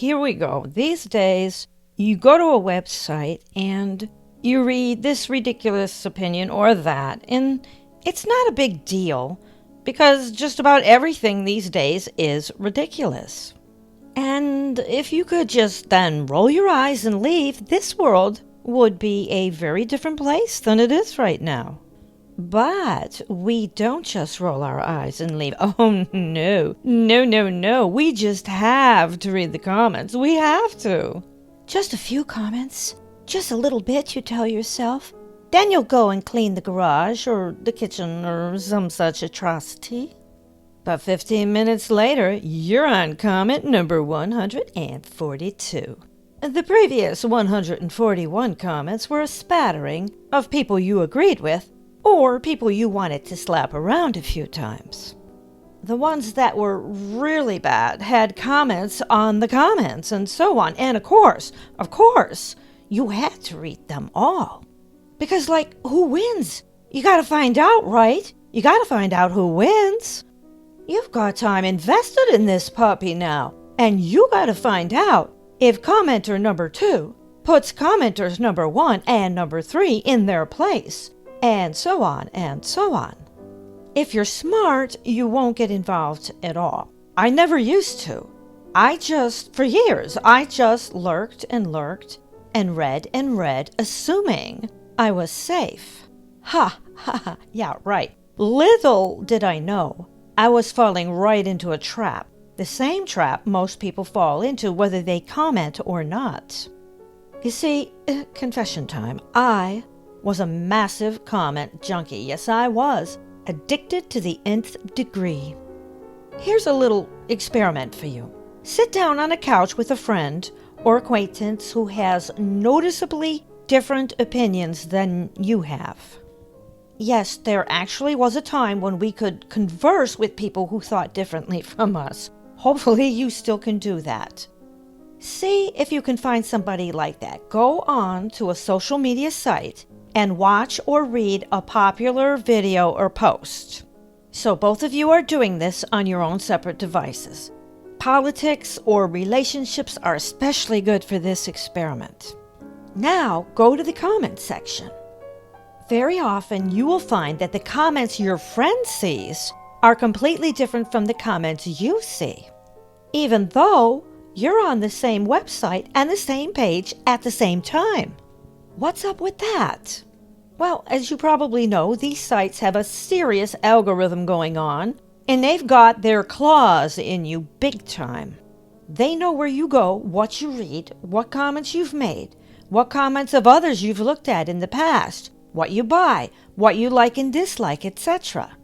here we go. These days, you go to a website and you read this ridiculous opinion or that, and it's not a big deal because just about everything these days is ridiculous. And if you could just then roll your eyes and leave, this world would be a very different place than it is right now. But we don't just roll our eyes and leave. Oh, no. No. We just have to read the comments. We have to. Just a few comments. Just a little bit, you tell yourself. Then you'll go and clean the garage or the kitchen or some such atrocity. But 15 minutes later, you're on comment number 142. The previous 141 comments were a spattering of people you agreed with or people you wanted to slap around a few times. The ones that were really bad had comments on the comments and so on. And of course, you had to read them all. Because, who wins? You gotta find out, right? You gotta find out who wins. You've got time invested in this puppy now, and you gotta find out if commenter number 2 puts commenters number 1 and number 3 in their place, and so on and so on. If you're smart, you won't get involved at all. I never used to. For years, I just lurked and read, assuming I was safe. Yeah, right. Little did I know I was falling right into a trap. The same trap most people fall into whether they comment or not. You see, confession time, I was a massive comment junkie. Yes, I was. Addicted to the nth degree. Here's a little experiment for you. Sit down on a couch with a friend or acquaintance who has noticeably different opinions than you have. Yes, there actually was a time when we could converse with people who thought differently from us. Hopefully you still can do that. See if you can find somebody like that. Go on to a social media site and watch or read a popular video or post. So both of you are doing this on your own separate devices. Politics or relationships are especially good for this experiment. Now go to the comments section. Very often you will find that the comments your friend sees are completely different from the comments you see, even though you're on the same website and the same page at the same time. What's up with that? Well, as you probably know, these sites have a serious algorithm going on, and they've got their claws in you big time. They know where you go, what you read, what comments you've made, what comments of others you've looked at in the past, what you buy, what you like and dislike, etc.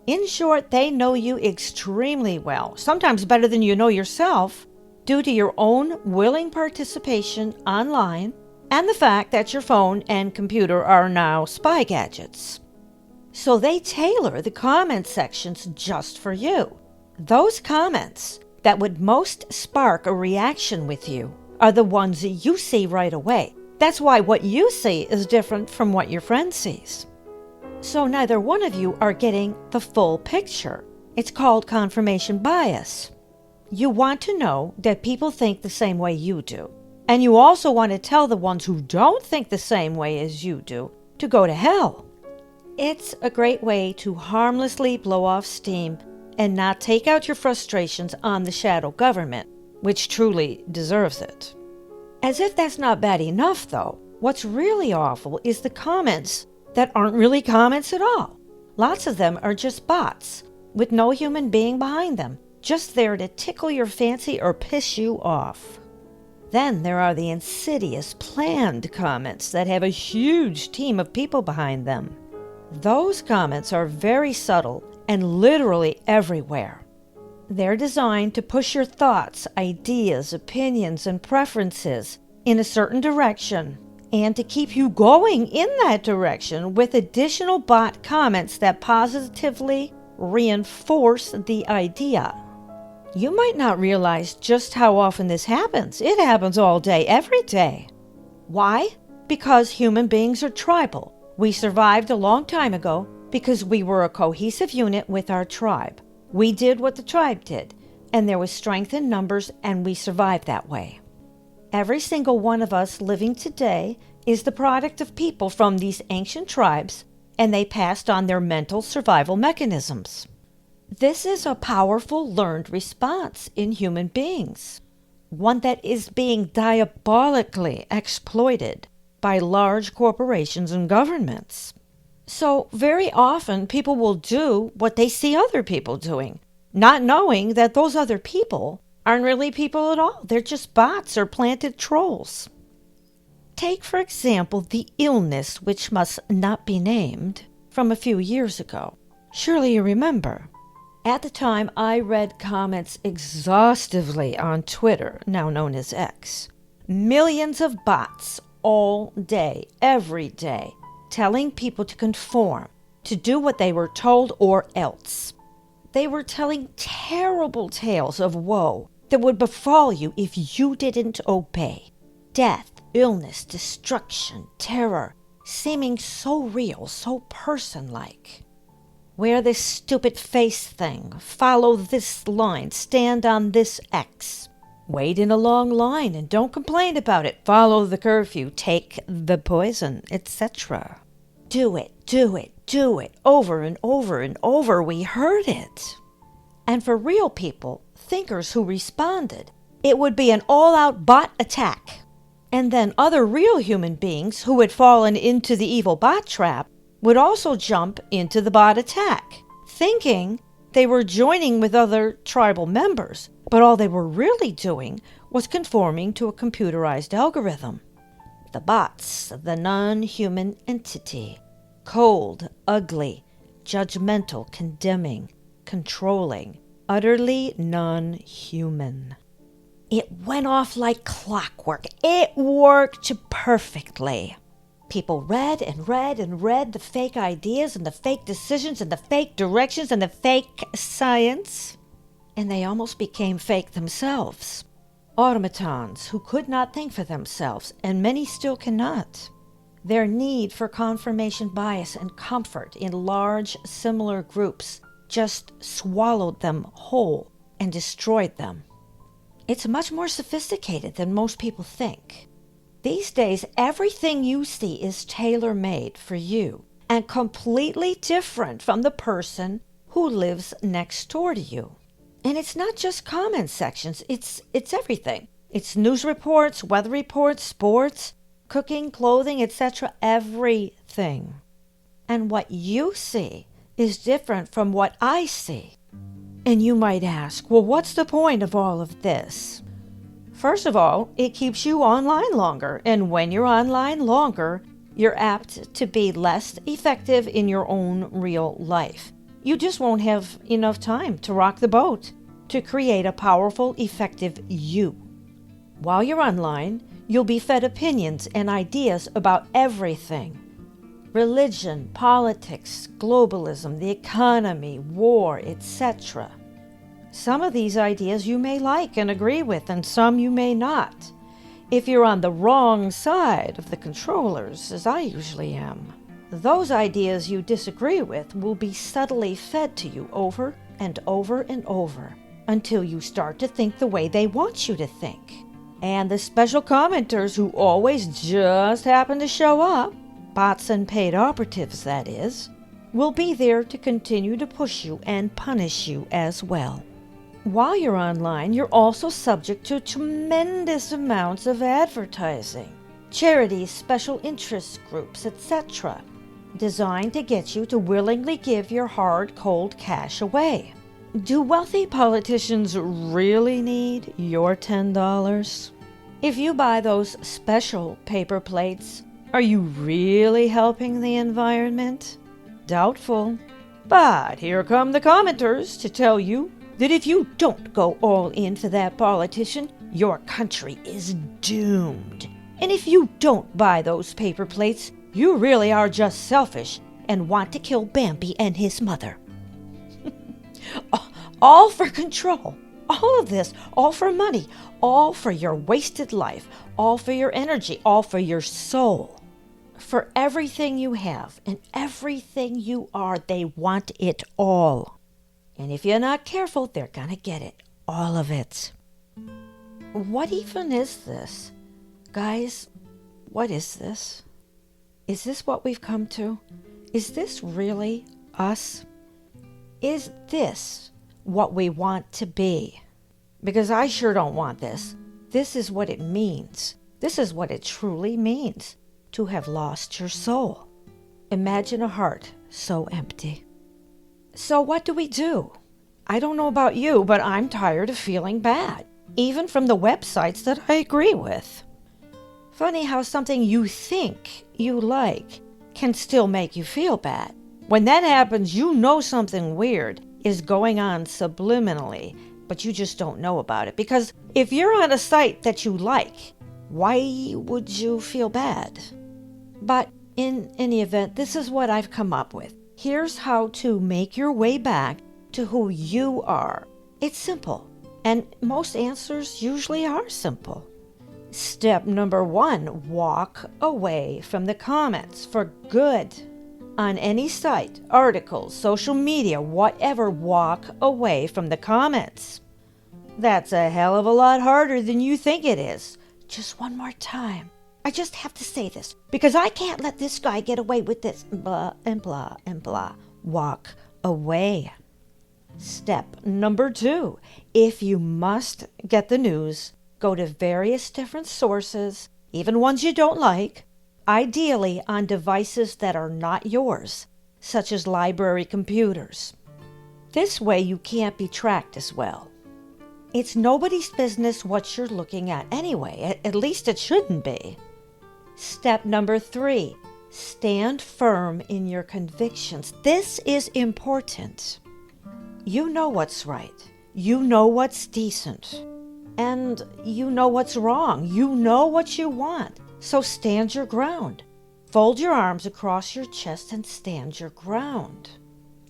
In short, they know you extremely well, sometimes better than you know yourself, due to your own willing participation online and the fact that your phone and computer are now spy gadgets. So they tailor the comment sections just for you. Those comments that would most spark a reaction with you are the ones you see right away. That's why what you see is different from what your friend sees. So neither one of you are getting the full picture. It's called confirmation bias. You want to know that people think the same way you do. And you also want to tell the ones who don't think the same way as you do to go to hell. It's a great way to harmlessly blow off steam and not take out your frustrations on the shadow government, which truly deserves it. As if that's not bad enough, though, what's really awful is the comments that aren't really comments at all. Lots of them are just bots, with no human being behind them, just there to tickle your fancy or piss you off. Then there are the insidious, planned comments that have a huge team of people behind them. Those comments are very subtle and literally everywhere. They're designed to push your thoughts, ideas, opinions, and preferences in a certain direction, and to keep you going in that direction with additional bot comments that positively reinforce the idea. You might not realize just how often this happens. It happens all day, every day. Why? Because human beings are tribal. We survived a long time ago because we were a cohesive unit with our tribe. We did what the tribe did, and there was strength in numbers, and we survived that way. Every single one of us living today is the product of people from these ancient tribes, and they passed on their mental survival mechanisms. This is a powerful learned response in human beings, one that is being diabolically exploited by large corporations and governments. So very often people will do what they see other people doing, not knowing that those other people aren't really people at all. They're just bots or planted trolls. Take, for example, the illness which must not be named from a few years ago. Surely you remember. At the time, I read comments exhaustively on Twitter, now known as X. Millions of bots all day, every day, telling people to conform, to do what they were told or else. They were telling terrible tales of woe that would befall you if you didn't obey. Death, illness, destruction, terror, seeming so real, so person-like. Wear this stupid face thing, follow this line, stand on this X. Wait in a long line and don't complain about it. Follow the curfew, take the poison, etc. Do it, do it, do it, over and over and over. We heard it. And for real people, thinkers who responded, it would be an all-out bot attack. And then other real human beings who had fallen into the evil bot trap would also jump into the bot attack, thinking they were joining with other tribal members, but all they were really doing was conforming to a computerized algorithm. The bots, the non-human entity, cold, ugly, judgmental, condemning, controlling, utterly non-human. It went off like clockwork. It worked perfectly. People read and read and read the fake ideas and the fake decisions and the fake directions and the fake science, and they almost became fake themselves. Automatons who could not think for themselves, and many still cannot. Their need for confirmation bias and comfort in large, similar groups just swallowed them whole and destroyed them. It's much more sophisticated than most people think. These days, everything you see is tailor-made for you and completely different from the person who lives next door to you. And it's not just comment sections, it's everything. It's news reports, weather reports, sports, cooking, clothing, etc., everything. And what you see is different from what I see. And you might ask, well, what's the point of all of this? First of all, it keeps you online longer, and when you're online longer, you're apt to be less effective in your own real life. You just won't have enough time to rock the boat, to create a powerful, effective you. While you're online, you'll be fed opinions and ideas about everything. Religion, politics, globalism, the economy, war, etc. Some of these ideas you may like and agree with, and some you may not, if you're on the wrong side of the controllers, as I usually am. Those ideas you disagree with will be subtly fed to you over and over and over, until you start to think the way they want you to think. And the special commenters who always just happen to show up, bots and paid operatives that is, will be there to continue to push you and punish you as well. While you're online, you're also subject to tremendous amounts of advertising, charities, special interest groups, etc., designed to get you to willingly give your hard, cold cash away. Do wealthy politicians really need your $10? If you buy those special paper plates, are you really helping the environment? Doubtful. But here come the commenters to tell you that if you don't go all in for that politician, your country is doomed. And if you don't buy those paper plates, you really are just selfish and want to kill Bambi and his mother. All for control. All of this, all for money, all for your wasted life, all for your energy, all for your soul. For everything you have and everything you are, they want it all. And if you're not careful, they're gonna get it All of it. What even is this? Guys, what is this? Is this what we've come to? Is this really us? Is this what we want to be? Because I sure don't want this. This is what it means. This is what it truly means to have lost your soul. Imagine a heart so empty. So what do? I don't know about you, but I'm tired of feeling bad, even from the websites that I agree with. Funny how something you think you like can still make you feel bad. When that happens, you know something weird is going on subliminally, but you just don't know about it. Because if you're on a site that you like, why would you feel bad? But in any event, this is what I've come up with. Here's how to make your way back to who you are. It's simple, and most answers usually are simple. Step number 1, walk away from the comments for good. On any site, articles, social media, whatever, walk away from the comments. That's a hell of a lot harder than you think it is. Just one more time. I just have to say this, because I can't let this guy get away with this, blah and blah and blah. Walk away. Step number 2, if you must get the news, go to various different sources, even ones you don't like, ideally on devices that are not yours, such as library computers. This way you can't be tracked as well. It's nobody's business what you're looking at anyway, at least it shouldn't be. Step number 3, stand firm in your convictions. This is important. You know what's right. You know what's decent. And you know what's wrong. You know what you want. So stand your ground. Fold your arms across your chest and stand your ground.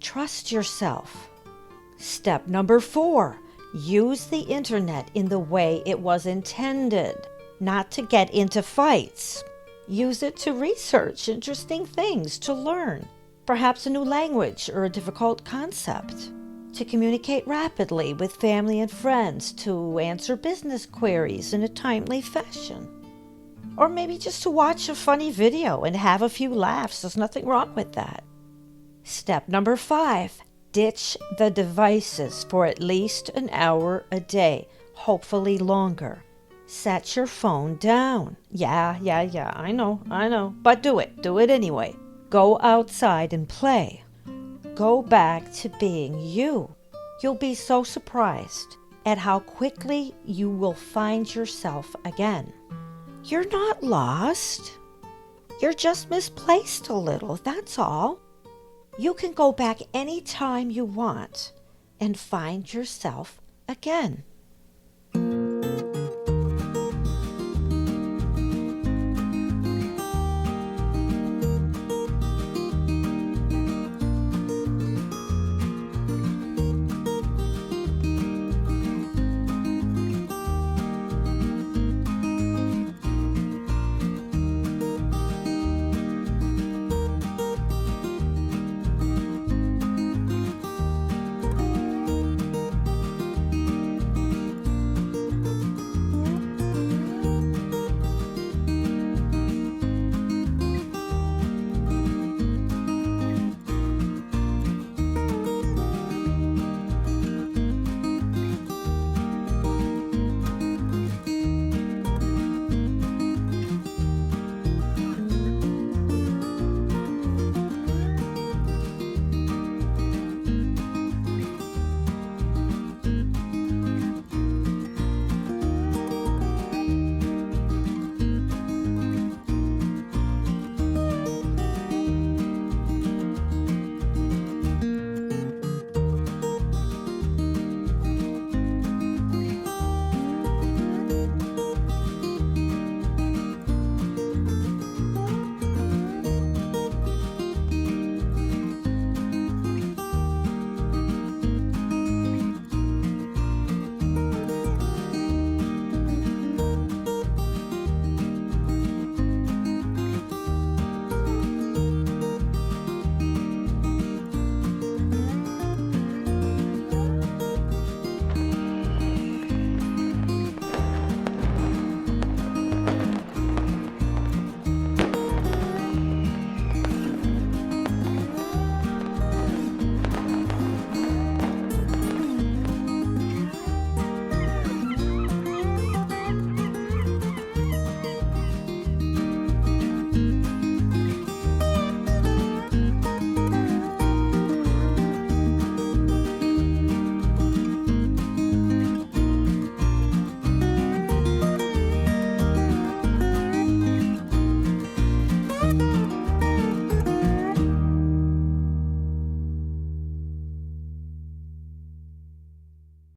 Trust yourself. Step number 4, use the internet in the way it was intended, not to get into fights. Use it to research interesting things, to learn, perhaps a new language or a difficult concept, to communicate rapidly with family and friends, to answer business queries in a timely fashion. Or maybe just to watch a funny video and have a few laughs. There's nothing wrong with that. Step number 5, ditch the devices for at least an hour a day, hopefully longer. Set your phone down. Yeah, I know. But do it anyway. Go outside and play. Go back to being you. You'll be so surprised at how quickly you will find yourself again. You're not lost. You're just misplaced a little, that's all. You can go back anytime you want and find yourself again.